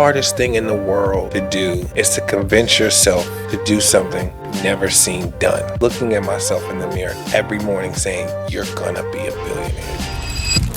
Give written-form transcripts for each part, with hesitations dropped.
hardest thing in the world to do is to convince yourself to do something never seen done. Looking at myself in the mirror every morning saying, you're gonna be a billionaire.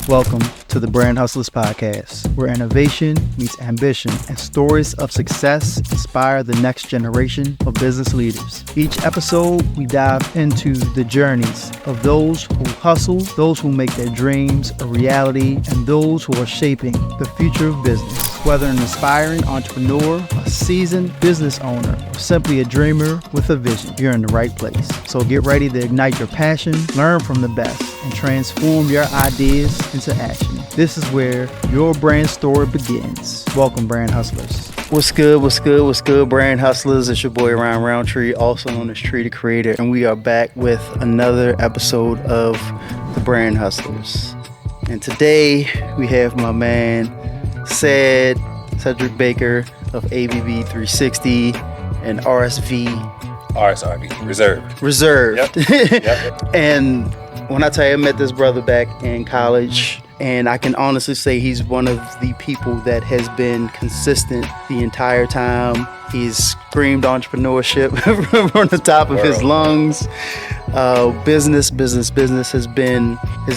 Welcome to the Brand Hustlers Podcast, where innovation meets ambition and stories of success inspire the next generation of business leaders. Each episode, we dive into the journeys of those who hustle, those who make their dreams a reality, and those who are shaping the future of business. Whether an aspiring entrepreneur, a seasoned business owner, or simply a dreamer with a vision, you're in the right place. So get ready to ignite your passion, learn from the best, and transform your ideas into action. This is where your brand story begins. Welcome, Brand Hustlers. What's good, Brand Hustlers? It's your boy, Ryan Roundtree, also known as Tree the Creator, and we are back with another episode of the Brand Hustlers. And today, we have my man, Cedric Baker of ABB 360 and RSV. Reserved. Yep. And when I tell you, I met this brother back in college, and I can honestly say he's one of the people that has been consistent the entire time. He's screamed entrepreneurship from the top of his lungs. Business has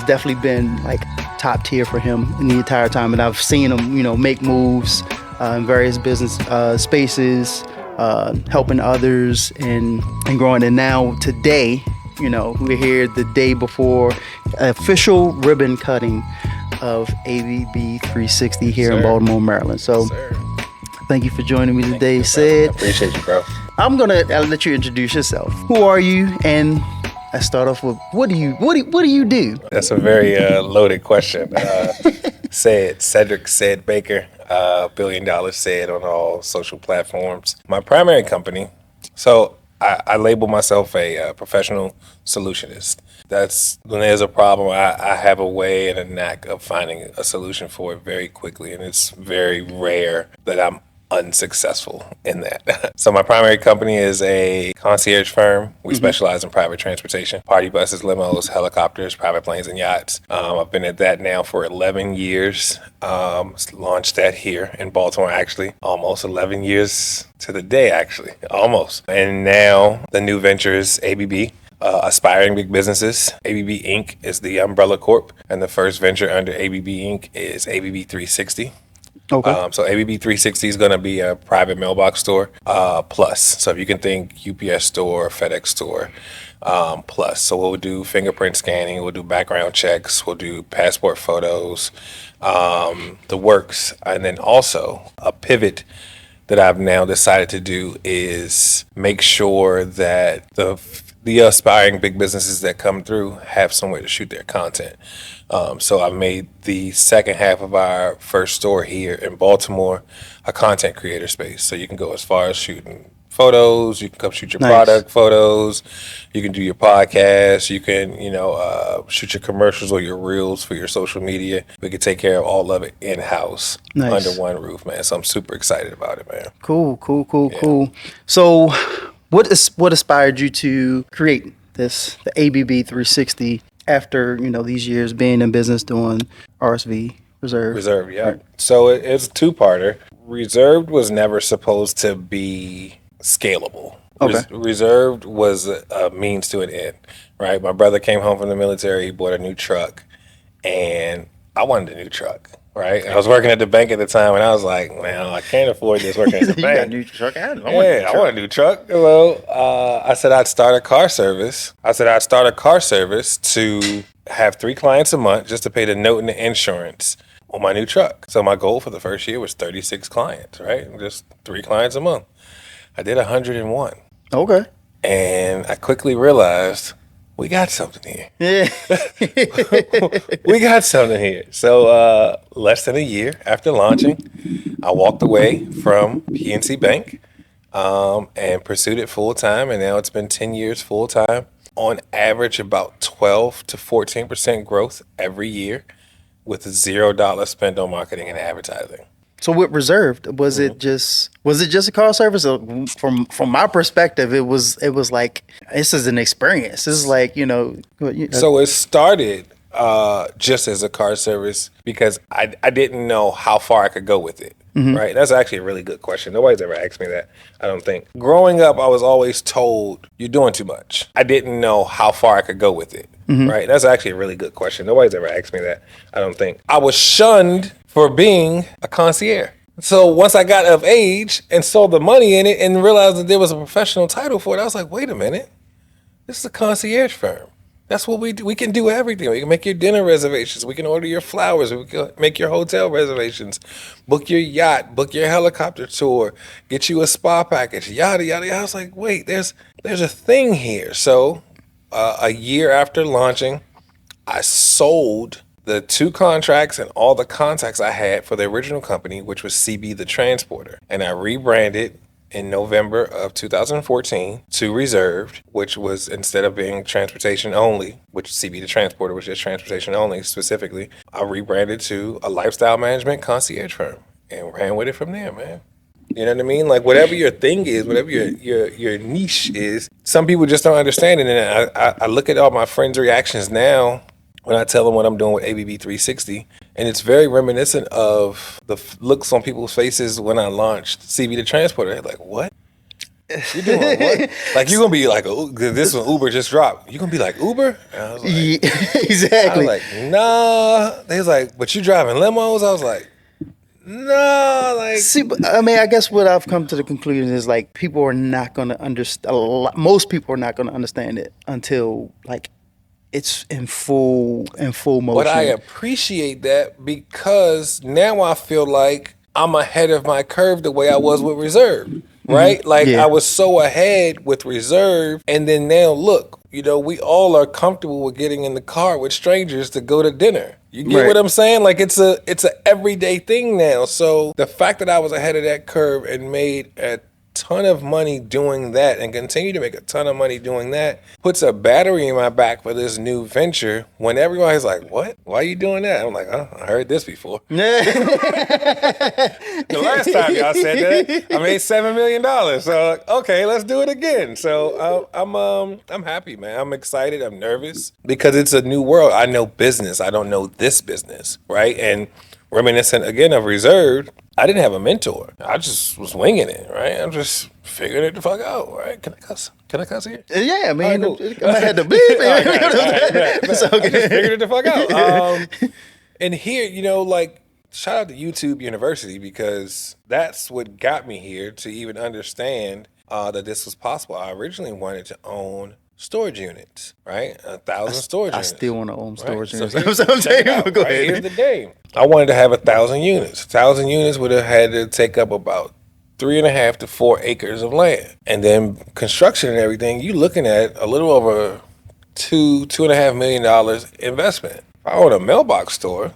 definitely been like top tier for him in the entire time, and I've seen him, make moves in various business spaces, helping others and growing. And now today, we're here the day before official ribbon cutting of ABB 360 here in Baltimore, Maryland. So thank you for joining me today, Sid. I appreciate you, bro. I'll let you introduce yourself. Who are you? And I start off with what do you do? That's a very loaded question. Cedric Baker, $1 billion said on all social platforms. My primary company, so I label myself a professional solutionist. That's when there's a problem, I have a way and a knack of finding a solution for it very quickly, and it's very rare that I'm unsuccessful in that. So my primary company is a concierge firm. We specialize in private transportation, party buses, limos, helicopters, private planes, and yachts. I've been at that now for 11 years. Launched that here in Baltimore, actually. Almost 11 years to the day, actually. Almost. And now the new venture is ABB. Aspiring Big Businesses. ABB Inc. is the umbrella corp, and the first venture under ABB Inc. is ABB 360. Okay. So ABB 360 is going to be a private mailbox store plus. So if you can think UPS store, FedEx store plus. So we'll do fingerprint scanning, we'll do background checks, we'll do passport photos, the works. And then also a pivot that I've now decided to do is make sure that the aspiring big businesses that come through have somewhere to shoot their content. So I made the second half of our first store here in Baltimore a content creator space. So you can go as far as shooting photos, you can come shoot your product photos, you can do your podcast, you can, shoot your commercials or your reels for your social media. We can take care of all of it in-house under one roof, man. So I'm super excited about it, man. Cool. So what inspired you to create the ABB 360 after, these years being in business doing RSV Reserved, yeah. Right. So it's a two-parter. Reserved was never supposed to be scalable. Okay. Reserved was a means to an end, right? My brother came home from the military, he bought a new truck, and I wanted a new truck. Right, I was working at the bank at the time, and I was like, "Man, I can't afford this working at the bank." You got a new truck? I want a new truck. Well, I said I'd start a car service. To have 3 clients a month just to pay the note and the insurance on my new truck. So my goal for the first year was 36 clients, right? Just 3 clients a month. I did 101. Okay. And I quickly realized we got something here. Yeah. We got something here. So less than a year after launching, I walked away from PNC Bank and pursued it full time. And now it's been 10 years full time. On average, about 12 to 14% growth every year with $0 spent on marketing and advertising. So with Reserved, was it just a car service? From my perspective, it was like, this is an experience. This is like, So it started just as a car service because I didn't know how far I could go with it. right? That's actually a really good question. Nobody's ever asked me that, I don't think. Growing up, I was always told, you're doing too much. I didn't know how far I could go with it, right? That's actually a really good question. Nobody's ever asked me that, I don't think. I was shunned for being a concierge. So once I got of age and saw the money in it and realized that there was a professional title for it, I was like, wait a minute, this is a concierge firm. That's what we do. We can do everything. We can make your dinner reservations. We can order your flowers. We can make your hotel reservations, book your yacht, book your helicopter tour, get you a spa package, yada, yada, yada. I was like, wait, there's a thing here. So a year after launching, I sold the 2 contracts and all the contacts I had for the original company, which was CB the Transporter. And I rebranded in November of 2014 to Reserved, which was, instead of being transportation only, which CB the Transporter was just transportation only specifically, I rebranded to a lifestyle management concierge firm and ran with it from there, man. You know what I mean? Like, whatever your thing is, whatever your niche is, some people just don't understand it. And I look at all my friends' reactions now when I tell them what I'm doing with ABB 360, and it's very reminiscent of the looks on people's faces when I launched CB the Transporter. They're like, what? You doing what? Like, you're going to be like, this one Uber just dropped. You going to be like, Uber? And I was like, Exactly. I was like, nah. They was like, but you driving limos? I was like, no, like. See, but, I mean, I guess what I've come to the conclusion is like people are not going to understand. Most people are not going to understand it until like it's in full motion. But I appreciate that because now I feel like I'm ahead of my curve the way I was with Reserve, right? Like, I was so ahead with Reserve, and then now look, you know, we all are comfortable with getting in the car with strangers to go to dinner. You get what I'm saying? Like, it's a everyday thing now. So the fact that I was ahead of that curve and made a ton of money doing that and continue to make a ton of money doing that puts a battery in my back for this new venture when everybody's like, what? Why are you doing that? I'm like, oh, I heard this before. The last time y'all said that, I made $7 million. So, okay, let's do it again. So I'm happy, man. I'm excited. I'm nervous because it's a new world. I know business. I don't know this business, right? And reminiscent again of Reserved, I didn't have a mentor. I just was winging it, right? I'm just figuring it the fuck out, right? Can I cuss? Can I cuss here? Yeah, I mean, All right, cool. I had to beep. It's okay. I just figured it the fuck out. And here, you know, like, shout out to YouTube University because that's what got me here to even understand that this was possible. I originally wanted to own storage units, right? 1,000 storage units. I still want to own storage units. units. So go ahead. Here's the game. I wanted to have 1,000 units. 1,000 units would have had to take up about 3.5 to 4 acres of land. And then construction and everything, you looking at a little over $2.5 million investment. If I own a mailbox store,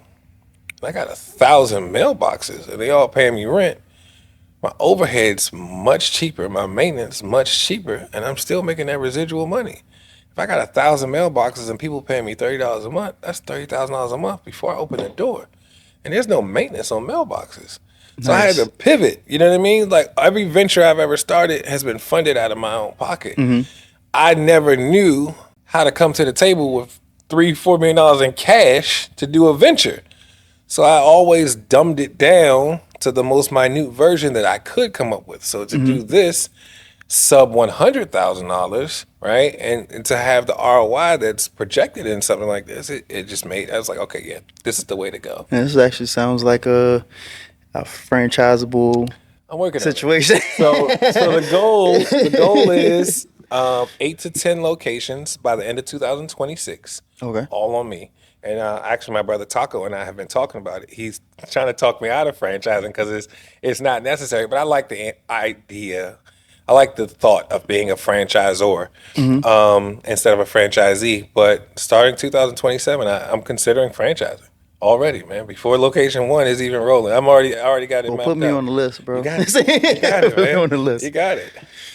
I got 1,000 mailboxes and they all paying me rent. My overhead's much cheaper, my maintenance much cheaper, and I'm still making that residual money. If I got 1,000 mailboxes and people paying me $30 a month, that's $30,000 a month before I open the door. And there's no maintenance on mailboxes. So I had to pivot, you know what I mean? Like, every venture I've ever started has been funded out of my own pocket. I never knew how to come to the table with $3-4 million in cash to do a venture. So I always dumbed it down to the most minute version that I could come up with. So to do this sub $100,000, right? And to have the ROI that's projected in something like this, it just made, I was like, okay, yeah, this is the way to go. And this actually sounds like a franchisable I'm working situation. So the goal is 8 to 10 locations by the end of 2026. Okay. All on me. And actually, my brother Taco and I have been talking about it. He's trying to talk me out of franchising because it's not necessary. But I like the idea. I like the thought of being a franchisor instead of a franchisee. But starting 2027, I'm considering franchising already, man. Before location 1 is even rolling, I already got it mapped out. Put me on the list, bro. You got it. You got it, Put me man. on the list. You got it.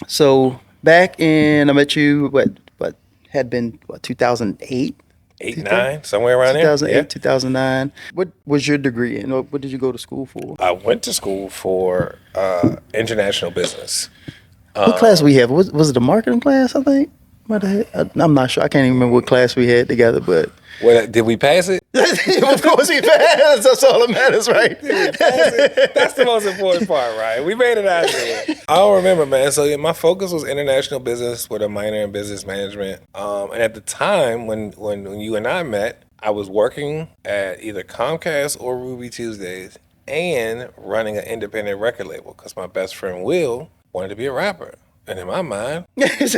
So back in, I met you, what had been, 2008? 8, 9, somewhere around 2008, there. 2009. What was your degree in? What did you go to school for? I went to school for international business. What class we have? Was it a marketing class, I think? I'm not sure. I can't even remember what class we had together, but... Did we pass it? Of course he passed. That's all that matters, right? That's the most important part, right? We made it out there. I don't remember, man. So yeah, my focus was international business with a minor in business management. And at the time when you and I met, I was working at either Comcast or Ruby Tuesdays and running an independent record label because my best friend Will wanted to be a rapper. And in my mind,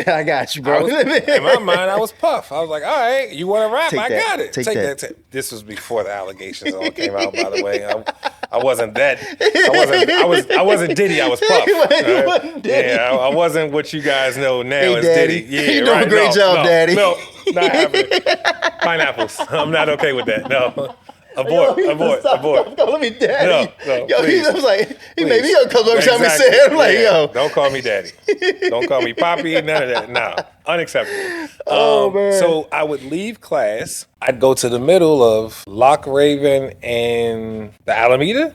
I got you, bro. in my mind, I was Puff. I was like, all right, you want to rap? Take I that. got it. Take that. This was before the allegations all came out, by the way. I wasn't that. I wasn't Diddy. I was Puff. You wasn't Diddy. Yeah, I wasn't what you guys know now as Daddy. Diddy. Yeah, You doing right. a great job, Daddy. No, not happening. Pineapples. I'm not okay with that. No. Abort. Call me daddy. No, yo, please. he was like, he made me Please. uncomfortable every time he Exactly. said it. I'm like, Yeah. yo. Don't call me daddy. Don't call me poppy. None of that. No. Unacceptable. Oh, man. So I would leave class. I'd go to the middle of Loch Raven and the Alameda,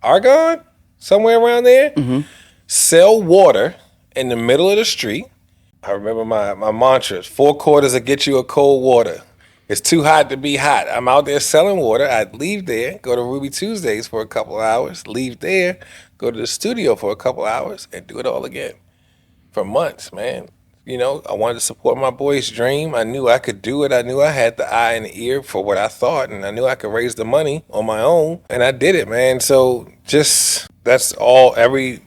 Argonne, somewhere around there. Sell water in the middle of the street. I remember my mantras: 4 quarters will get you a cold water. It's too hot to be hot. I'm out there selling water. I'd leave there, go to Ruby Tuesdays for a couple of hours, leave there, go to the studio for a couple of hours, and do it all again for months, man. You know, I wanted to support my boy's dream. I knew I could do it. I knew I had the eye and the ear for what I thought, and I knew I could raise the money on my own, and I did it, man. So just that's all. Every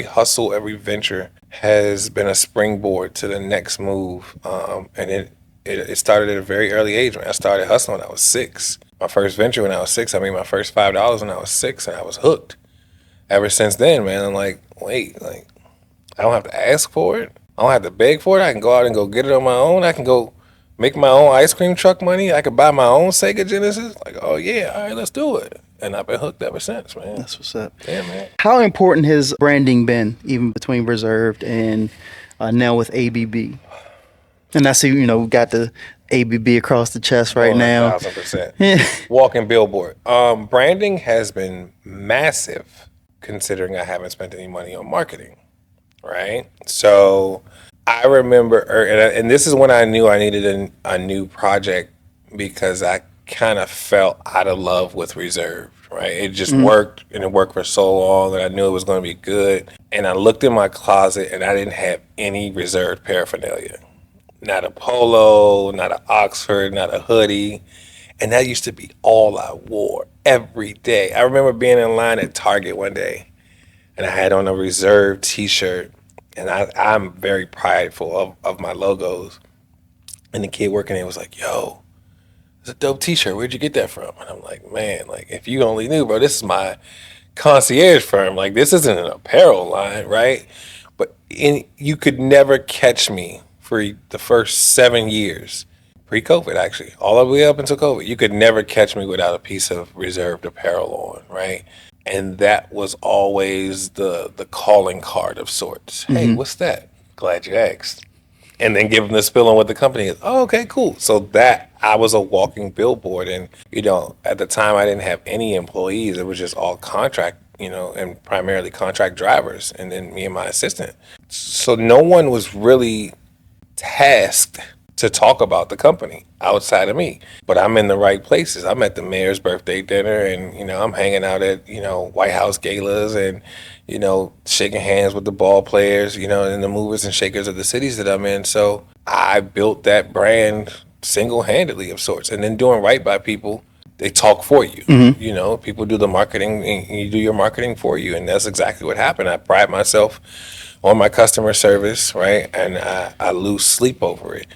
hustle, every venture has been a springboard to the next move, and it started at a very early age. When I started hustling when I was 6. My first venture when I was 6, I made my first $5 when I was 6, and I was hooked. Ever since then, man, I'm like, wait, like, I don't have to ask for it. I don't have to beg for it. I can go out and go get it on my own. I can go make my own ice cream truck money. I could buy my own Sega Genesis. Like, oh yeah, all right, let's do it. And I've been hooked ever since, man. That's what's up. Yeah, man. How important has branding been, even between Reserved and now with ABB? And I see, we got the ABB across the chest right now. 1,000%. Walking billboard. Branding has been massive, considering I haven't spent any money on marketing, right? So I remember, and this is when I knew I needed a new project, because I kind of felt out of love with Reserved, right? It just worked, and it worked for so long, and I knew it was going to be good. And I looked in my closet, and I didn't have any Reserved paraphernalia. Not a polo, not an Oxford, not a hoodie. And that used to be all I wore every day. I remember being in line at Target one day, and I had on a Reserved t-shirt, and I'm very prideful of my logos. And the kid working there was like, yo, it's a dope t-shirt. Where'd you get that from? And I'm like, man, like, if you only knew, bro, this is my concierge firm. Like, this isn't an apparel line, right? But you could never catch me for the first 7 years, pre-COVID actually, all the way up until COVID. You could never catch me without a piece of Reserved apparel on, right? And that was always the calling card of sorts. Hey, what's that? Glad you asked. And then give them the spill on what the company is. Oh, okay, cool. So that, I was a walking billboard. And, at the time I didn't have any employees. It was just all contract, and primarily contract drivers, and then me and my assistant. So no one was really tasked to talk about the company outside of me. But I'm in the right places. I'm at the mayor's birthday dinner, and I'm hanging out at White House galas, and shaking hands with the ball players, and the movers and shakers of the cities that I'm in. So I built that brand single-handedly of sorts. And then doing right by people, they talk for you. People do the marketing, and you do your marketing for you, and that's exactly what happened. I pride myself on my customer service, right? And I lose sleep over it.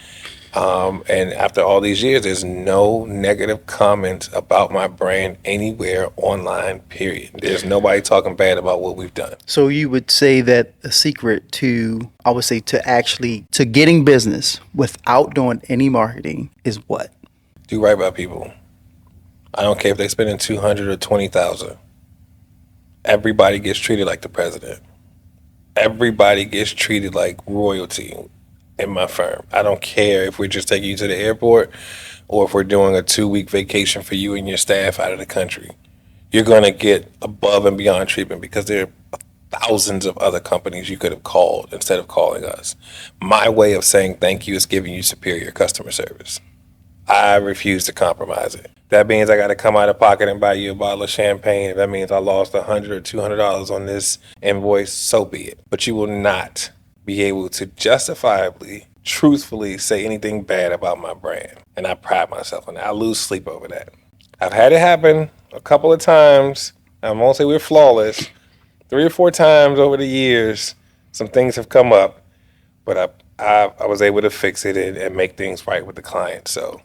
And after all these years, there's no negative comments about my brand anywhere online, period. There's nobody talking bad about what we've done. So you would say that the secret to getting business without doing any marketing is what? Do right by people. I don't care if they're spending $200,000 or $20,000. Everybody gets treated like the president. Everybody gets treated like royalty in my firm. I don't care if we're just taking you to the airport or if we're doing a 2-week vacation for you and your staff out of the country. You're going to get above and beyond treatment, because there are thousands of other companies you could have called instead of calling us. My way of saying thank you is giving you superior customer service. I refuse to compromise it. that means I got to come out of pocket and buy you a bottle of champagne. If that means I lost $100 or $200 on this invoice, so be it. But you will not be able to justifiably, truthfully say anything bad about my brand. And I pride myself on that. I lose sleep over that. I've had it happen a couple of times. I won't say we're flawless. 3 or 4 times over the years, some things have come up, but I was able to fix it and make things right with the client. So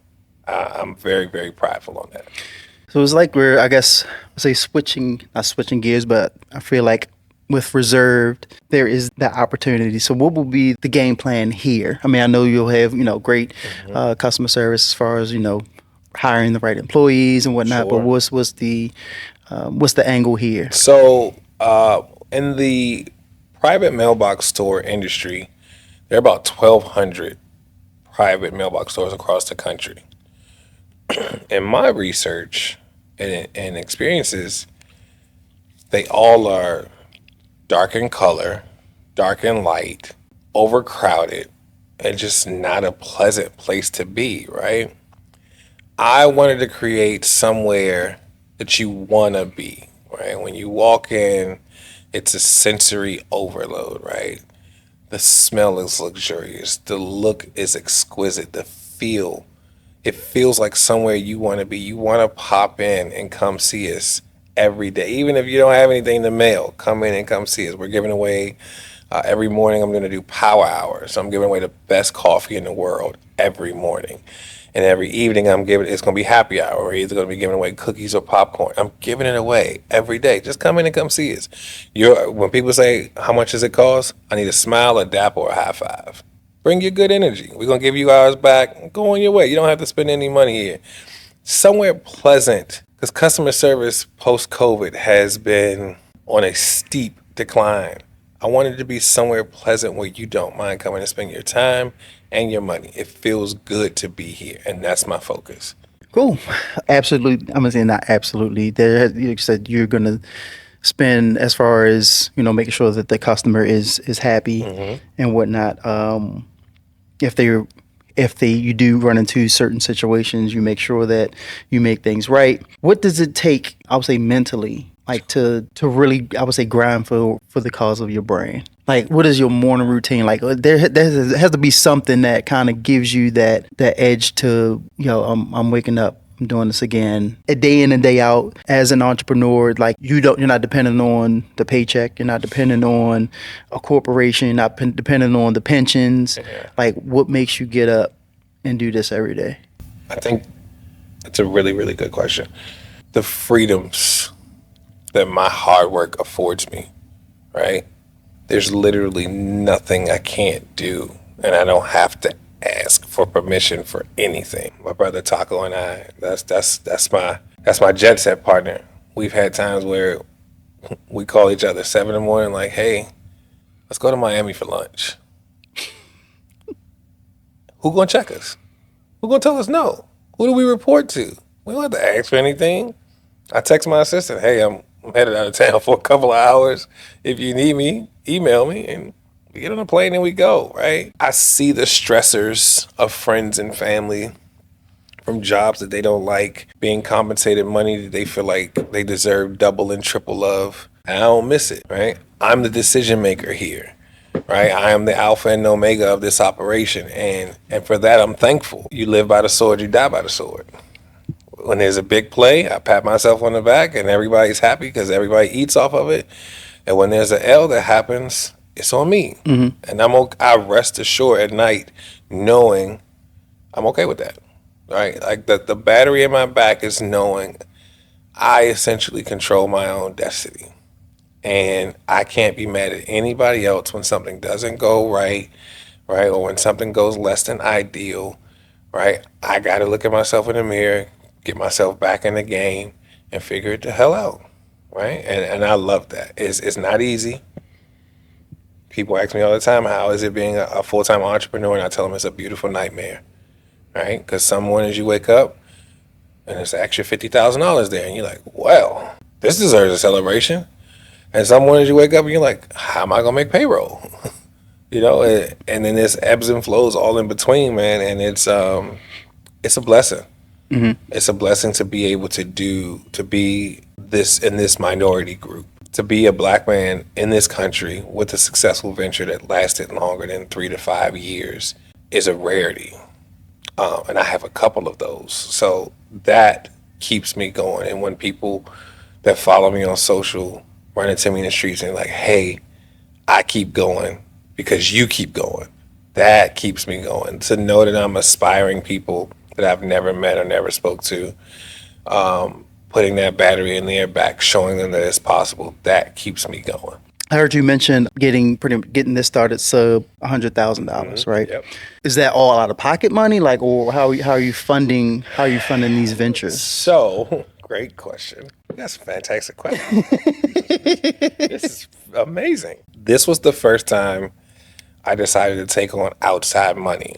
I'm very, very prideful on that. So it's like we're, I guess, say not switching gears, but I feel like with Reserved, there is that opportunity. So what will be the game plan here? I mean, I know you'll have, great customer service as far as, hiring the right employees and whatnot, Sure. but what's the angle here? So in the private mailbox store industry, there are about 1,200 private mailbox stores across the country. In my research and experiences, they all are dark in color, dark in light, overcrowded, and just not a pleasant place to be, right? I wanted to create somewhere that you want to be, right? When you walk in, it's a sensory overload, right? The smell is luxurious. The look is exquisite. The feel, it feels like somewhere you want to be. You want to pop in and come see us every day. Even if you don't have anything to mail, come in and come see us. We're giving away, every morning I'm going to do power hours. So I'm giving away the best coffee in the world every morning. And every evening it's going to be happy hour. We're either going to be giving away cookies or popcorn. I'm giving it away every day. Just come in and come see us. When people say, how much does it cost? I need a smile, a dap, or a high five. Bring your good energy. We're going to give you ours back. Go on your way. You don't have to spend any money here. Somewhere pleasant, because customer service post-COVID has been on a steep decline. I want it to be somewhere pleasant where you don't mind coming and spend your time and your money. It feels good to be here, and that's my focus. Cool. Absolutely. I'm going to say not absolutely. There, you said you're going to spend as far as, making sure that the customer is happy and whatnot. If you do run into certain situations, you make sure that you make things right. What does it take, I would say, mentally, like to really, I would say, grind for the cause of your brand? Like, what is your morning routine? Like, there has to be something that kind of gives you that edge to, I'm waking up, I'm doing this again, a day in and day out as an entrepreneur. Like, you're not dependent on the paycheck, you're not dependent on a corporation, you're not dependent on the pensions. Yeah. Like, what makes you get up and do this every day? I think that's a really, really good question. The freedoms that my hard work affords me, right? There's literally nothing I can't do, and I don't have to ask for permission for anything. My brother Taco and I, that's my jet set partner. We've had times where we call each other 7 in the morning, like, hey, let's go to Miami for lunch. Who gonna check us? Who gonna tell us no? Who do we report to? We don't have to ask for anything. I text my assistant, hey, I'm headed out of town for a couple of hours. If you need me, email me, and we get on a plane and we go, right? I see the stressors of friends and family from jobs that they don't like, being compensated money that they feel like they deserve double and triple of. And I don't miss it, right? I'm the decision maker here, right? I am the alpha and omega of this operation. And for that, I'm thankful. You live by the sword, you die by the sword. When there's a big play, I pat myself on the back and everybody's happy because everybody eats off of it. And when there's an L that happens, it's on me. Mm-hmm. And I rest assured at night knowing I'm okay with that, right? Like the battery in my back is knowing I essentially control my own destiny. And I can't be mad at anybody else when something doesn't go right? Or when something goes less than ideal, right? I got to look at myself in the mirror, get myself back in the game, and figure it the hell out, right? And I love that. It's not easy. People ask me all the time, how is it being a full-time entrepreneur? And I tell them it's a beautiful nightmare, right? Because some mornings you wake up and it's an extra $50,000 there, and you're like, well, this deserves a celebration. And some mornings you wake up and you're like, how am I gonna make payroll? And then there's ebbs and flows all in between, man. And it's a blessing. It's a blessing to be able to be this in this minority group. To be a black man in this country with a successful venture that lasted longer than 3 to 5 years is a rarity. And I have a couple of those. So that keeps me going. And when people that follow me on social run into me in the streets and like, hey, I keep going because you keep going. That keeps me going. To know that I'm aspiring people that I've never met or never spoke to, putting that battery in their back, showing them that it's possible, that keeps me going. I heard you mention getting this started sub $100,000, right? Yep. Is that all out of pocket money, like, or how are you funding these ventures? So, great question. That's a fantastic question. This is amazing. This was the first time I decided to take on outside money,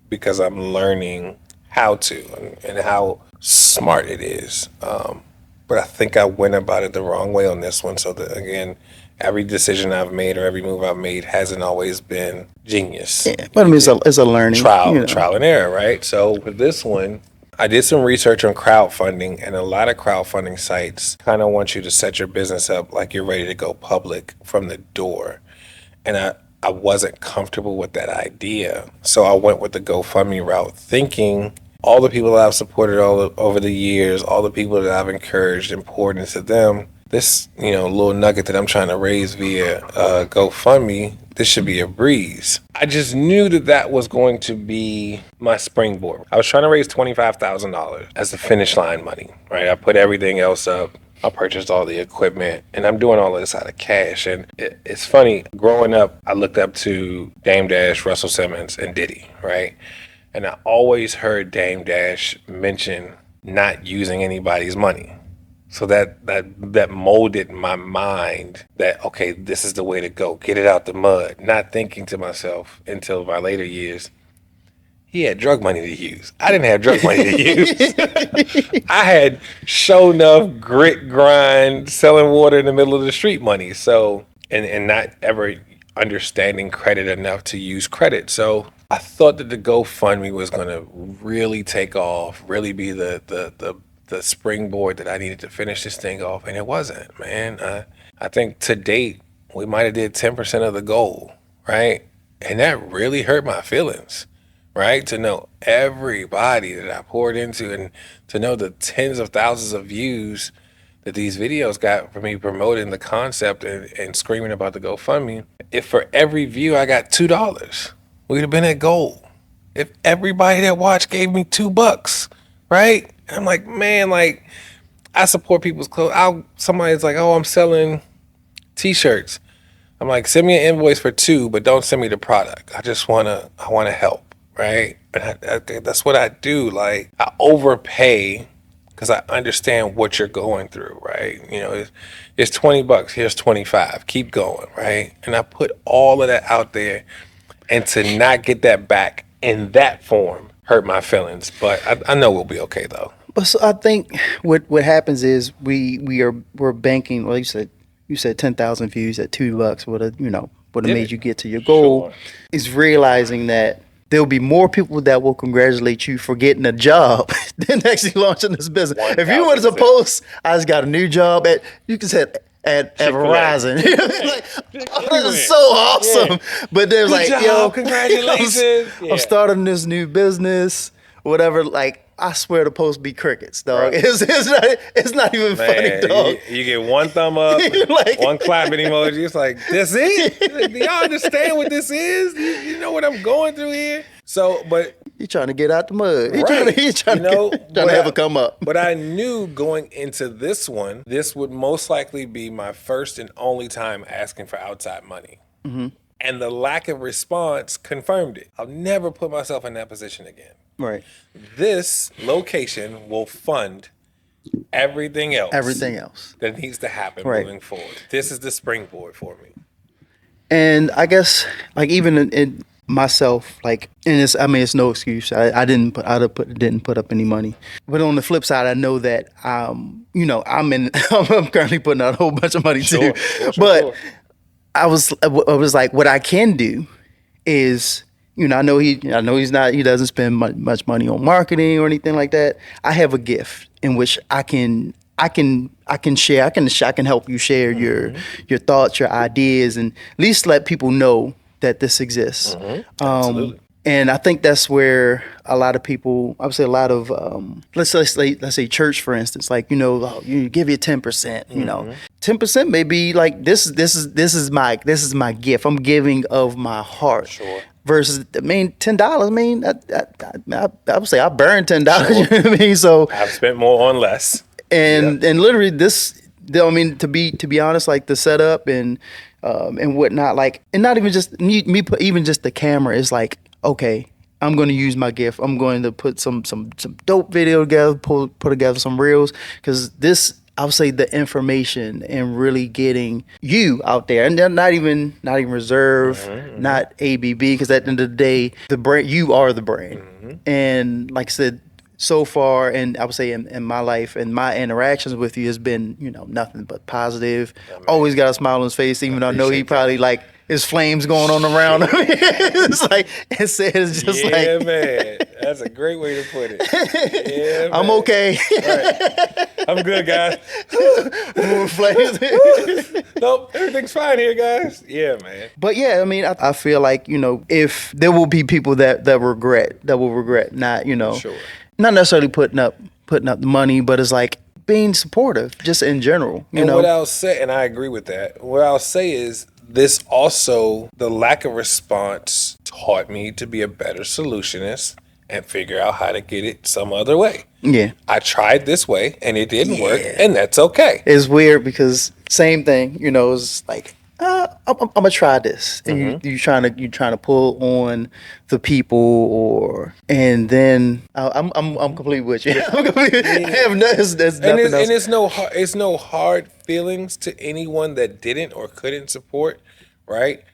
because I'm learning how to and how smart it is. But I think I went about it the wrong way on this one. So that, again, every decision I've made or every move I've made hasn't always been genius. Yeah, but I mean, it's a learning trial and error, right? So with this one, I did some research on crowdfunding, and a lot of crowdfunding sites kind of want you to set your business up like you're ready to go public from the door. And I wasn't comfortable with that idea. So I went with the GoFundMe route, thinking all the people that I've supported all over the years, all the people that I've encouraged and poured into them, this, little nugget that I'm trying to raise via GoFundMe, this should be a breeze. I just knew that was going to be my springboard. I was trying to raise $25,000 as the finish line money, right? I put everything else up. I purchased all the equipment, and I'm doing all of this out of cash. And it's funny, growing up, I looked up to Dame Dash, Russell Simmons, and Diddy, right? And I always heard Dame Dash mention not using anybody's money. So that molded my mind that, okay, this is the way to go. Get it out the mud. Not thinking to myself until my later years, he had drug money to use. I didn't have drug money to use. I had show enough grit, grind, selling water in the middle of the street money. So, and not ever understanding credit enough to use credit. So I thought that the GoFundMe was going to really take off, really be the springboard that I needed to finish this thing off. And it wasn't, man. I think to date, we might have did 10% of the goal, right? And that really hurt my feelings. Right? To know everybody that I poured into, and to know the tens of thousands of views that these videos got for me promoting the concept and screaming about the GoFundMe. If for every view I got $2, we'd have been at gold. If everybody that watched gave me $2, right? And I'm like, man, like, I support people's clothes. Somebody's like, oh, I'm selling t-shirts. I'm like, send me an invoice for $2, but don't send me the product. I want to help. Right? And that's what I do. Like, I overpay because I understand what you're going through, right? It's $20, here's 25, keep going, right? And I put all of that out there, and to not get that back in that form hurt my feelings. But I know we'll be okay though. But so I think what happens is we're banking. Well, you said 10,000 views at $2 would have made you get to your goal. Sure. Is realizing that there'll be more people that will congratulate you for getting a job than actually launching this business. 1,000%. If you wanted to post, I just got a new job you can say at Verizon. Like, oh, that is so awesome. Yeah. But they're like, yo, congratulations. I'm starting this new business, whatever. Like, I swear the post be crickets, dog. Right. It's not even funny, dog. You get one thumb up, like, one clapping emoji. It's like, this it? Do y'all understand what this is? You know what I'm going through here? So, but you're trying to get out the mud. He's trying to have it come up. But I knew going into this one, this would most likely be my first and only time asking for outside money. Mm-hmm. And the lack of response confirmed it. I'll never put myself in that position again. Right. This location will fund everything else that needs to happen moving forward. This is the springboard for me. And I guess, like, even in myself, like, and it's no excuse. I didn't put up any money. But on the flip side, I know that I'm currently putting out a whole bunch of money too. Sure, but I was like, what I can do is he doesn't spend much money on marketing or anything like that. I have a gift in which I can share. I can help you share your thoughts, your ideas, and at least let people know that this exists. Absolutely. And I think that's where a lot of people, I would say a lot of, let's say church, for instance, like, you give you 10%, 10% may be like, this is my gift. I'm giving of my heart. Sure. Versus, I mean, $10. I mean, I would say I burned $10. Sure. You know what I mean? So I've spent more on less. and literally I mean, to be honest, like the setup and whatnot, like, and not even just me put even just the camera is like, okay, I'm going to use my gift. I'm going to put some dope video together, put together some reels, because this, I would say, the information and really getting you out there, and they're not even reserve, not ABB, because at the end of the day, the brand, you are the brand, and like I said, so far, and I would say in my life and my interactions with you has been, nothing but positive. Always got a smile on his face, even though I know he probably like his flames going on around him. It's like it's just like, yeah, man. That's a great way to put it. Yeah, man. I'm okay. Right. I'm good, guys. Flames. Nope, everything's fine here, guys. Yeah, man. But yeah, I mean, I feel like, if there will be people that will regret not, Sure. not necessarily putting up the money, but it's like being supportive just in general. And what I'll say, and I agree with that, what I'll say is this also, the lack of response taught me to be a better solutionist and figure out how to get it some other way. Yeah. I tried this way and it didn't work, and that's okay. It's weird because same thing, it's like, I'm gonna try this, and you trying to pull on the people, and then I'm completely with you. I'm completely, I have nothing. There's nothing else. And it's no hard feelings to anyone that didn't or couldn't support, right?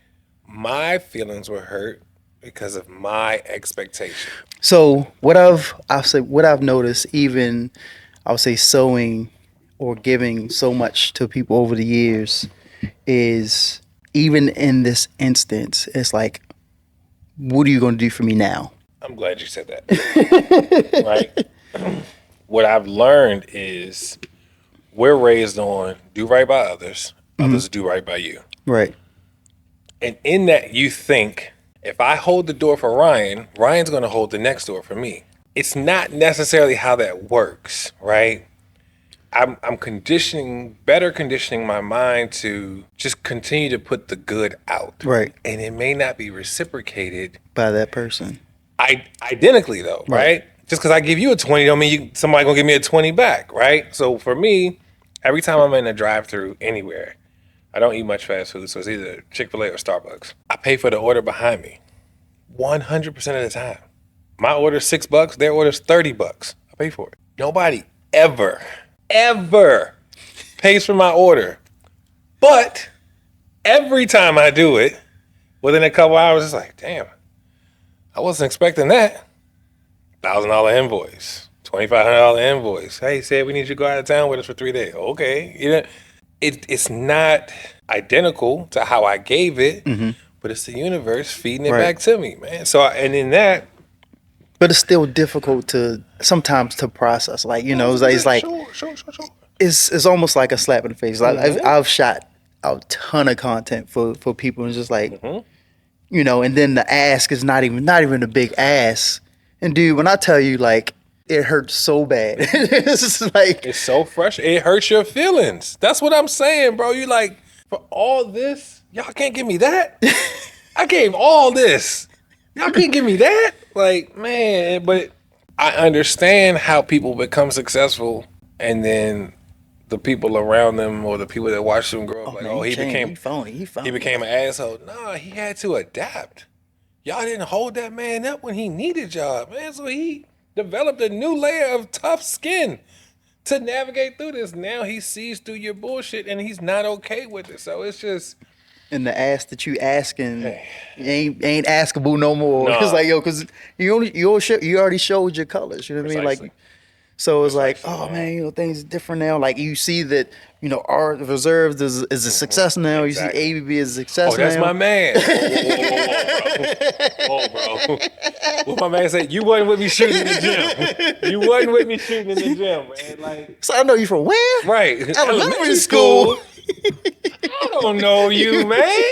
My feelings were hurt because of my expectation. So what I've noticed, even I would say sewing or giving so much to people over the years, is even in this instance, it's like, what are you going to do for me now? I'm glad you said that. Right? What I've learned is we're raised on do right by others, others do right by you. Right. And in that, you think, if I hold the door for Ryan, Ryan's going to hold the next door for me. It's not necessarily how that works, right? I'm better conditioning my mind to just continue to put the good out. Right. And it may not be reciprocated By that person. Identically though, right? Just because I give you a 20 don't mean somebody gonna give me a 20 back, right? So for me, every time I'm in a drive-through anywhere, I don't eat much fast food, so it's either Chick-fil-A or Starbucks. I pay for the order behind me 100% of the time. My order's $6, their order's $30. I pay for it. Nobody ever pays for my order. But every time I do it, within a couple hours, it's like, damn, I wasn't expecting that. $1,000 invoice, $2,500 invoice. Hey, said we need you to go out of town with us for 3 days. Okay. It's not identical to how I gave it, but it's the universe feeding it back to me, man. So, and in that, but it's still difficult sometimes to process. Like, it's like, sure. It's almost like a slap in the face. Like I've shot a ton of content for people, and it's just like, and then the ask is not even a big ask. And dude, when I tell you, like, it hurts so bad. It's just like, it's so fresh. It hurts your feelings. That's what I'm saying, bro. You like, for all this, y'all can't give me that. I gave all this. Y'all can't give me that. Like, man, but I understand how people become successful, and then the people around them or the people that watch them grow up, he became an asshole. Nah, he had to adapt. Y'all didn't hold that man up when he needed y'all, man. So he developed a new layer of tough skin to navigate through this. Now he sees through your bullshit and he's not okay with it. So it's just, and the ask that you asking ain't askable no more. Nah. It's like, because you already showed your colors. You know what I mean? Like, So it's like, Precisely, oh man. man, things are different now. Like you see that, our reserves is a success now. You see Exactly. ABB is a Oh, success that's now. my man. Whoa, bro. What my man said, you wasn't with me shooting in the gym. You wasn't with me shooting in the gym, man. Like, So I know you from where? right. Elementary Elementary school. school. I don't know you, man.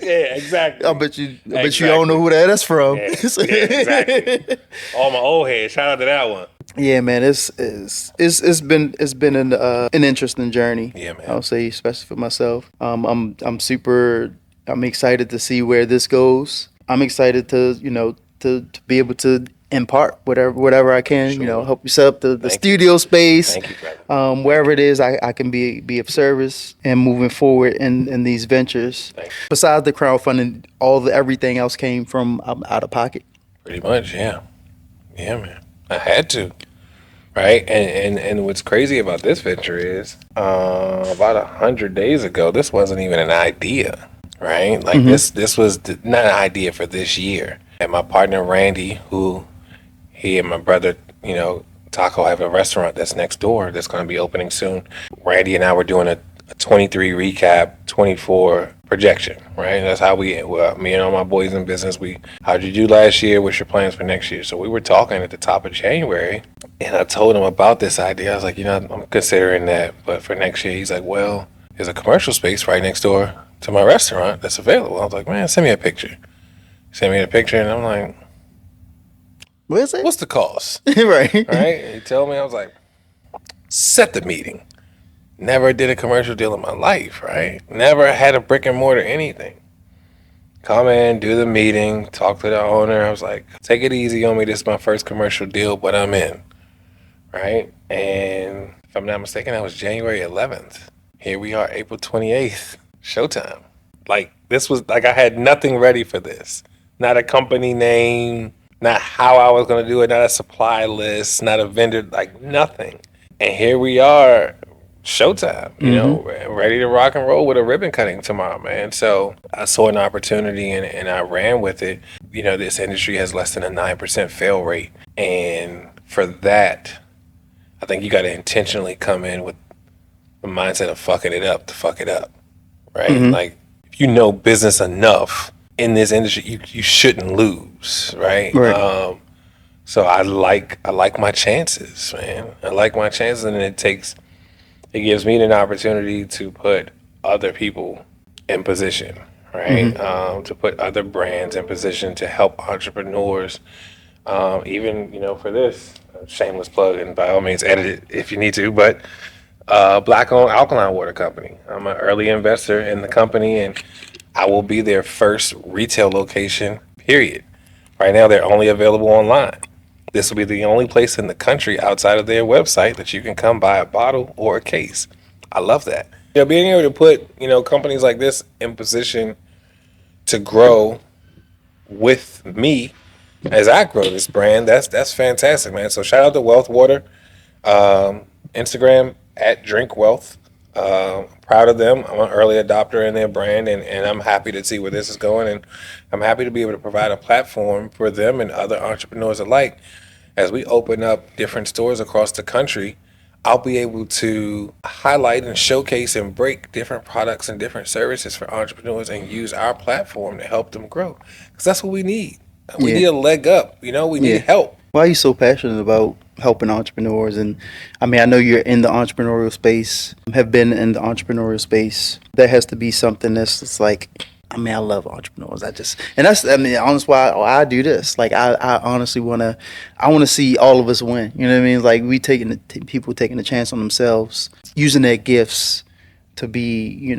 Yeah, exactly. I bet you don't know who that is from. Yeah, yeah, exactly. All my old heads. Shout out to that one. Yeah, man, it's been an interesting journey. Yeah, man. I'll say, especially for myself. I'm excited to see where this goes. I'm excited to to be able to impart whatever I can. Sure. Help you set up the Thank you. studio space. Thank you, brother. Wherever it is, I can be of service and moving forward in these ventures. Thank you. Besides the crowdfunding, everything else came from out of pocket. Pretty much, yeah. Yeah, man. I had to. Right? And what's crazy about this venture is about 100 days ago, this wasn't even an idea. Right? Like this was not an idea for this year. And my partner Randy, who he and my brother, Taco have a restaurant that's next door that's going to be opening soon. Randy and I were doing a 23 recap, 24 projection, right? That's how me and all my boys in business, how'd you do last year? What's your plans for next year? So we were talking at the top of January, and I told him about this idea. I was like, I'm considering that, but for next year, he's like, well, there's a commercial space right next door to my restaurant that's available. I was like, man, send me a picture. Send me a picture, and I'm like, What is it? what's the cost? Right. Right? And he told me, I was like, set the meeting. Never did a commercial deal in my life, right? Never had a brick and mortar anything. Come in, do the meeting, talk to the owner. I was like, take it easy on me. This is my first commercial deal, but I'm in, right? And if I'm not mistaken, that was January 11th. Here we are, April 28th, showtime. Like, this was, like, I had nothing ready for this. Not a company name, not how I was going to do it, not a supply list, not a vendor, like nothing. And here we are, showtime, ready to rock and roll with a ribbon cutting tomorrow, man. So I saw an opportunity and I ran with it. This industry has less than a 9% fail rate. And for that, I think you got to intentionally come in with the mindset of fucking it up to fuck it up, right? Like, if you know business enough in this industry, you shouldn't lose, right? Right. So I like my chances, man. I like my chances, and it gives me an opportunity to put other people in position, right? To put other brands in position to help entrepreneurs. Even, for this, shameless plug, and by all means edit it if you need to, but Black-owned alkaline water company. I'm an early investor in the company, and I will be their first retail location, period. Right now, they're only available online. This will be the only place in the country outside of their website that you can come buy a bottle or a case. I love that. Being able to put, companies like this in position to grow with me as I grow this brand, that's fantastic, man. So shout out to Wealth Water, Instagram at Drink Wealth. Proud of them. I'm an early adopter in their brand, and I'm happy to see where this is going. And I'm happy to be able to provide a platform for them and other entrepreneurs alike. As we open up different stores across the country, I'll be able to highlight and showcase and break different products and different services for entrepreneurs and use our platform to help them grow. Because that's what we need. We need a leg up. We need help. Why are you so passionate about helping entrepreneurs? And I mean, I know you're in the entrepreneurial space, have been in the entrepreneurial space. There has to be something that's just like, I love entrepreneurs. Honestly, why I do this. Like, I honestly want to see all of us win. You know what I mean? Like, people taking a chance on themselves, using their gifts to be,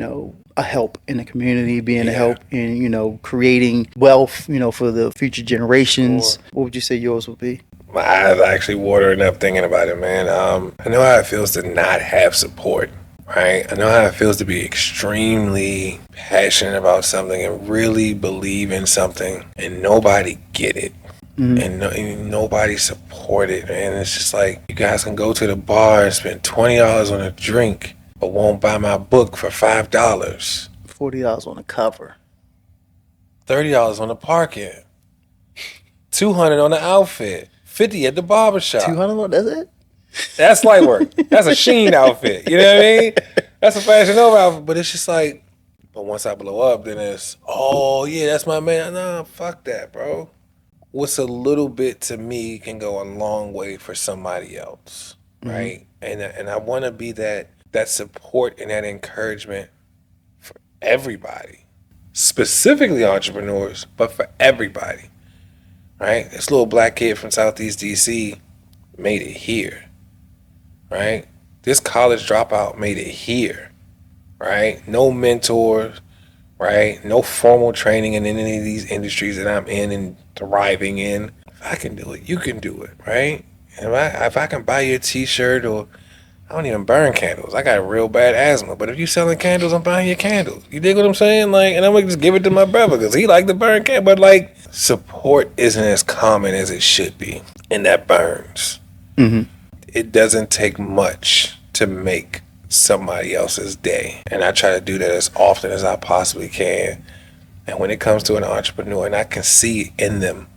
a help in the community, being a help in, creating wealth, for the future generations. Sure. What would you say yours would be? My eyes are actually watering up thinking about it, man. I know how it feels to not have support. Right? I know how it feels to be extremely passionate about something and really believe in something and nobody get it. And nobody support it, man. It's just like, you guys can go to the bar and spend $20 on a drink but won't buy my book for $5. $40 on the cover. $30 on the parking. $200 on the outfit. $50 at the barbershop. $200, that's it? That's light work. That's a Sheen outfit. You know what I mean? That's a Fashion Nova outfit. But it's just like, but once I blow up, then it's, oh yeah, that's my man. Nah, fuck that, bro. What's a little bit to me can go a long way for somebody else, right? And I want to be that support and that encouragement for everybody, specifically entrepreneurs, but for everybody, right? This little black kid from Southeast DC made it here, right? This college dropout made it here, right? No mentors, right? No formal training in any of these industries that I'm in and thriving in. If I can do it, you can do it, right? And if I can buy you a t-shirt, or I don't even burn candles. I got real bad asthma. But if you selling candles, I'm buying your candles. You dig what I'm saying? Like, and I'm gonna just give it to my brother because he like to burn candles. But like, support isn't as common as it should be, and that burns. It doesn't take much to make somebody else's day, and I try to do that as often as I possibly can. And when it comes to an entrepreneur, and I can see in them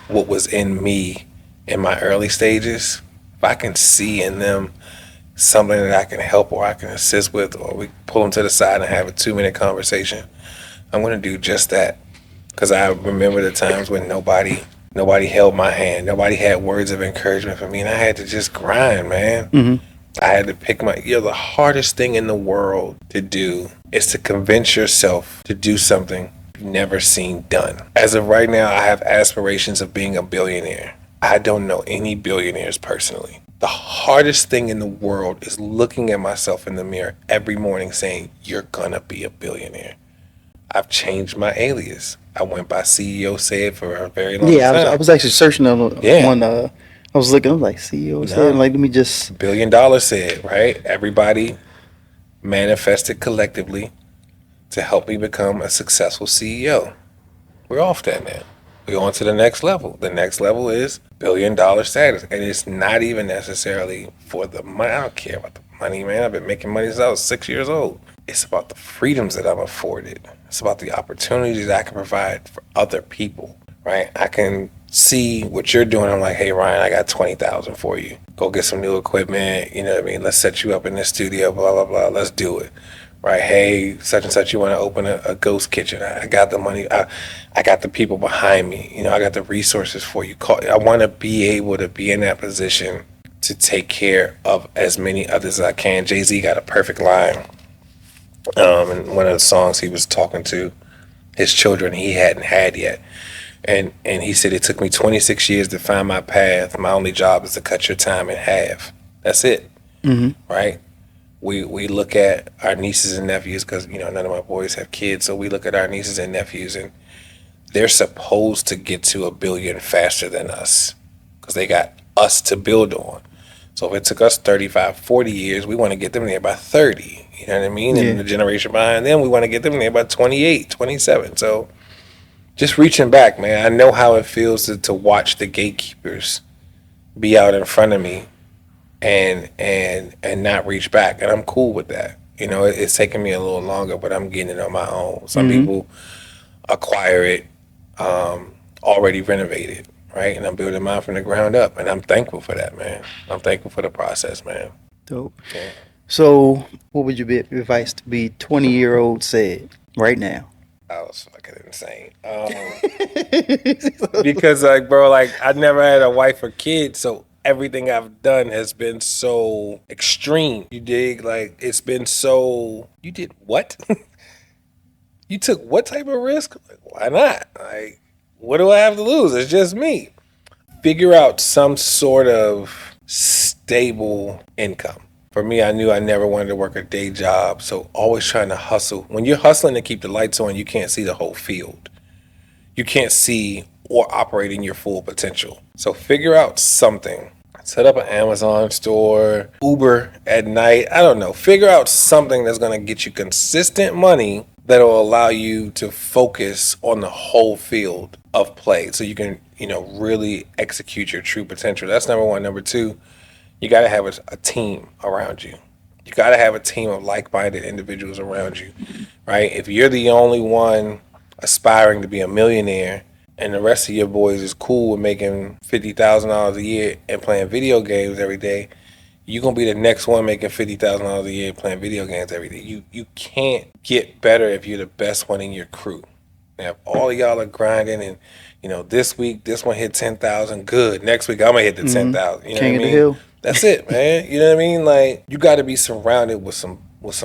what was in me in my early stages, if I can see in them something that I can help or I can assist with, or we pull them to the side and have a 2-minute conversation, I'm going to do just that. Because I remember the times when nobody held my hand, nobody had words of encouragement for me, and I had to just grind, man. I had to pick the hardest thing in the world to do is to convince yourself to do something you've never seen done. As of right now, I have aspirations of being a billionaire. I don't know any billionaires personally. The hardest thing in the world is looking at myself in the mirror every morning saying, you're gonna be a billionaire. I've changed my alias. I went by CEO Said for a very long time. I was actually searching on one. I was looking. I was like CEO Said. Like, let me just $1 billion Said, right? Everybody manifested collectively to help me become a successful CEO. We're off that now. We're on to the next level. The next level is $1 billion status, and it's not even necessarily for the money. I don't care about the money, man. I've been making money since I was 6 years old. It's about the freedoms that I'm afforded. It's about the opportunities I can provide for other people, right? I can see what you're doing. I'm like, hey, Ryan, I got $20,000 for you. Go get some new equipment. You know what I mean? Let's set you up in this studio, blah, blah, blah. Let's do it, right? Hey, such and such, you want to open a ghost kitchen. I got the money. I got the people behind me. You know, I got the resources for you. I want to be able to be in that position to take care of as many others as I can. Jay-Z got a perfect line. In one of the songs he was talking to his children he hadn't had yet. And he said, it took me 26 years to find my path. My only job is to cut your time in half. That's it. Right? We look at our nieces and nephews because, you know, none of my boys have kids. So we look at our nieces and nephews and they're supposed to get to $1 billion faster than us because they got us to build on. So if it took us 35, 40 years, we want to get them there by 30. You know what I mean? And the generation behind them, we want to get them there by 28, 27. So just reaching back, man. I know how it feels to watch the gatekeepers be out in front of me and not reach back. And I'm cool with that. You know, it's taking me a little longer, but I'm getting it on my own. Some people acquire it already renovated, right? And I'm building mine from the ground up. And I'm thankful for that, man. I'm thankful for the process, man. Dope. Yeah. So what would your advice to be 20-year-old Said right now? I was fucking insane. Because like, bro, like I never had a wife or kid, so everything I've done has been so extreme. You dig? Like it's been so. You did what? You took what type of risk? Like, why not? Like, what do I have to lose? It's just me. Figure out some sort of stable income. For me, I knew I never wanted to work a day job, so always trying to hustle. When you're hustling to keep the lights on, you can't see the whole field. You can't see or operate in your full potential. So figure out something. Set up an Amazon store, Uber at night. I don't know. Figure out something that's going to get you consistent money that'll allow you to focus on the whole field of play so you can, you know, really execute your true potential. That's number one. Number two, you got to have a team around you. You got to have a team of like-minded individuals around you, right? If you're the only one aspiring to be a millionaire and the rest of your boys is cool with making $50,000 a year and playing video games every day, you're gonna be the next one making $50,000 a year playing video games every day. You can't get better if you're the best one in your crew. Now, if all of y'all are grinding and, you know, this week, this one hit 10,000, good. Next week, I'm going to hit the 10,000. You know King what I of the mean? hill. That's it, man. You know what I mean? Like, you got to be surrounded with some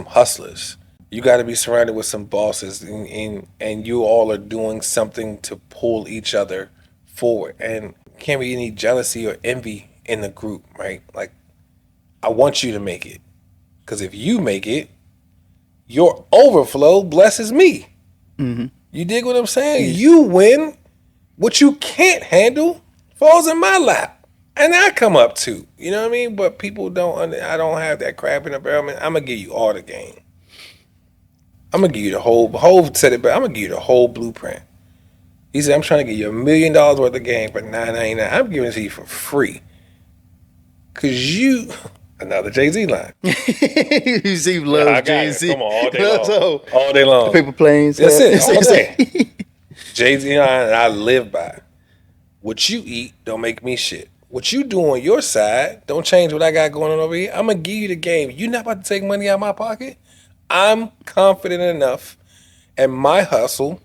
hustlers. You got to be surrounded with some bosses, and you all are doing something to pull each other forward. And can't be any jealousy or envy in the group, right? Like, I want you to make it. Because if you make it, your overflow blesses me. Mm-hmm. You dig what I'm saying? You win. What you can't handle falls in my lap. And I come up too. You know what I mean? But people don't, I don't have that crab in the barrel. Man, I'm going to give you all the game. I'm going to give you the whole said it, but I'm going to give you the whole blueprint. He said, I'm trying to give you $1 million worth of game for $9.99. I'm giving it to you for free. Because you, another Jay-Z line. Jay-Z loves Jay-Z. Come on, all day long. All day long. Paper planes. That's it, all day. Jay-Z line, I live by. What you eat don't make me shit. What you do on your side don't change what I got going on over here. I'm going to give you the game. You're not about to take money out of my pocket. I'm confident enough in my hustle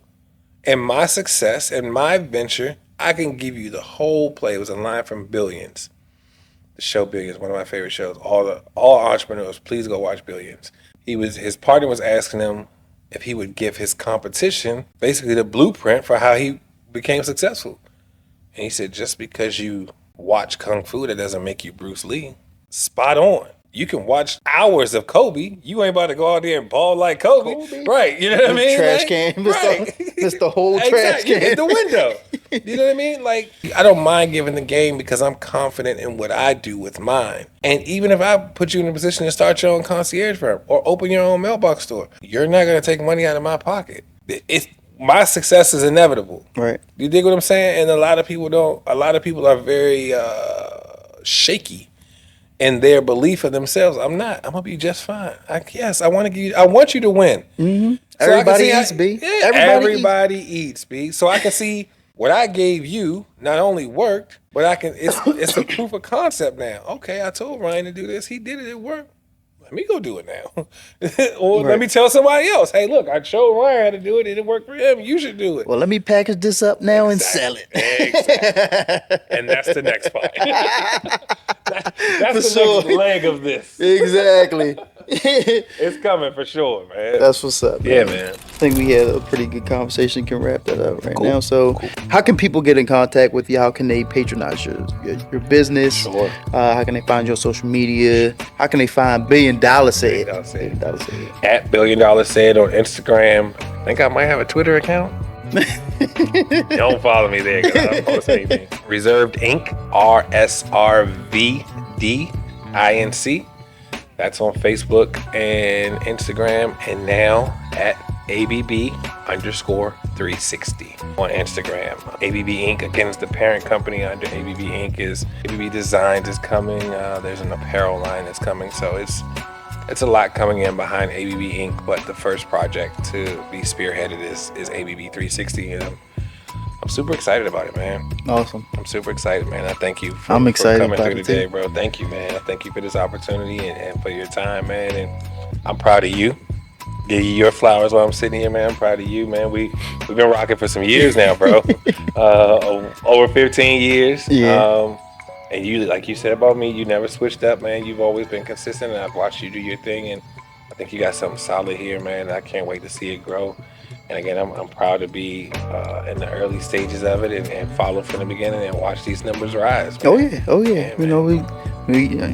and my success and my venture, I can give you the whole play. It was a line from Billions. The show Billions, one of my favorite shows. All entrepreneurs, please go watch Billions. His partner was asking him if he would give his competition basically the blueprint for how he became successful. And he said, just because you watch Kung Fu, that doesn't make you Bruce Lee. Spot on. You can watch hours of Kobe. You ain't about to go out there and ball like Kobe. Right. You know what I mean? Trash like, can. Right. It's the whole trash can. Hit the window. You know what I mean? Like, I don't mind giving the game because I'm confident in what I do with mine. And even if I put you in a position to start your own concierge firm or open your own mailbox store, you're not going to take money out of my pocket. My success is inevitable. Right. You dig what I'm saying? And a lot of people don't. A lot of people are very shaky in their belief of themselves. I'm not. I'm gonna be just fine. I want to give you. I want you to win. Mm-hmm. So Everybody eats, B. Yeah, everybody eats, B. So I can see what I gave you not only worked, but I can. It's a proof of concept now. Okay, I told Ryan to do this. He did it. It worked. Let me go do it now. Or Right. Let me tell somebody else. Hey, look, I showed Ryan how to do it. It worked for him. You should do it. Well, let me package this up now and sell it. Exactly. And that's the next part. That's the next leg of this. Exactly. It's coming for sure, man. That's what's up, man. Yeah, man. I think we had a pretty good conversation. Can wrap that up right now. So, how can people get in contact with you? How can they patronize your business? Sure. How can they find your social media? How can they find $1 billion said? $1 billion said. At $1 billion said on Instagram. I think I might have a Twitter account. Don't follow me there because I don't post anything. Reserved Inc. RSRVDINC. That's on Facebook and Instagram, and now at ABB_360 on Instagram. ABB Inc. again is the parent company under ABB Inc. is ABB Designs is coming. There's an apparel line that's coming, so it's a lot coming in behind ABB Inc. But the first project to be spearheaded is ABB 360, and I'm super excited about it, man. Awesome. I'm super excited, man. I thank you for, I'm excited for coming about through it today, too. bro. Thank you, man. I thank you for this opportunity and for your time, man. And I'm proud of you. Give you your flowers while I'm sitting here, man. I'm proud of you, man. We've been rocking for some years now, bro. Over 15 years. Yeah. And you, like you said about me, you never switched up, man. You've always been consistent, and I've watched you do your thing. And I think you got something solid here, man. I can't wait to see it grow. And again, I'm proud to be in the early stages of it and follow from the beginning and watch these numbers rise, man. Oh yeah. You know, we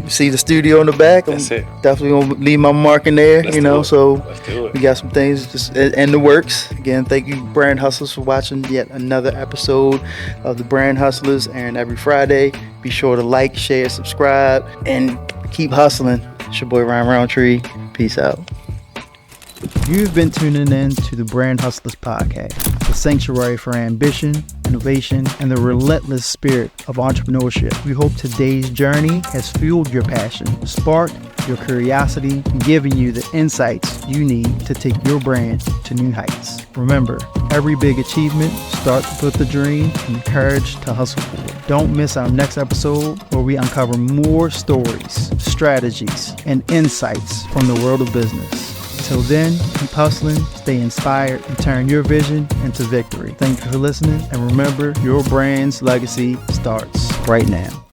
see the studio in the back. That's it. Definitely gonna leave my mark in there. Let's you do know, it. so Let's do it. we got some things just in the works. Again, thank you, Brand Hustlers, for watching yet another episode of the Brand Hustlers. And every Friday, be sure to like, share, subscribe, and keep hustling. It's your boy Ryan Roundtree. Peace out. You've been tuning in to the Brand Hustlers podcast, the sanctuary for ambition, innovation, and the relentless spirit of entrepreneurship. We hope today's journey has fueled your passion, sparked your curiosity, and given you the insights you need to take your brand to new heights. Remember, Every big achievement starts with a dream and courage to hustle for it. Don't miss our next episode where we uncover more stories, strategies, and insights from the world of business. Till then, keep hustling, stay inspired, and turn your vision into victory. Thank you for listening, and remember, your brand's legacy starts right now.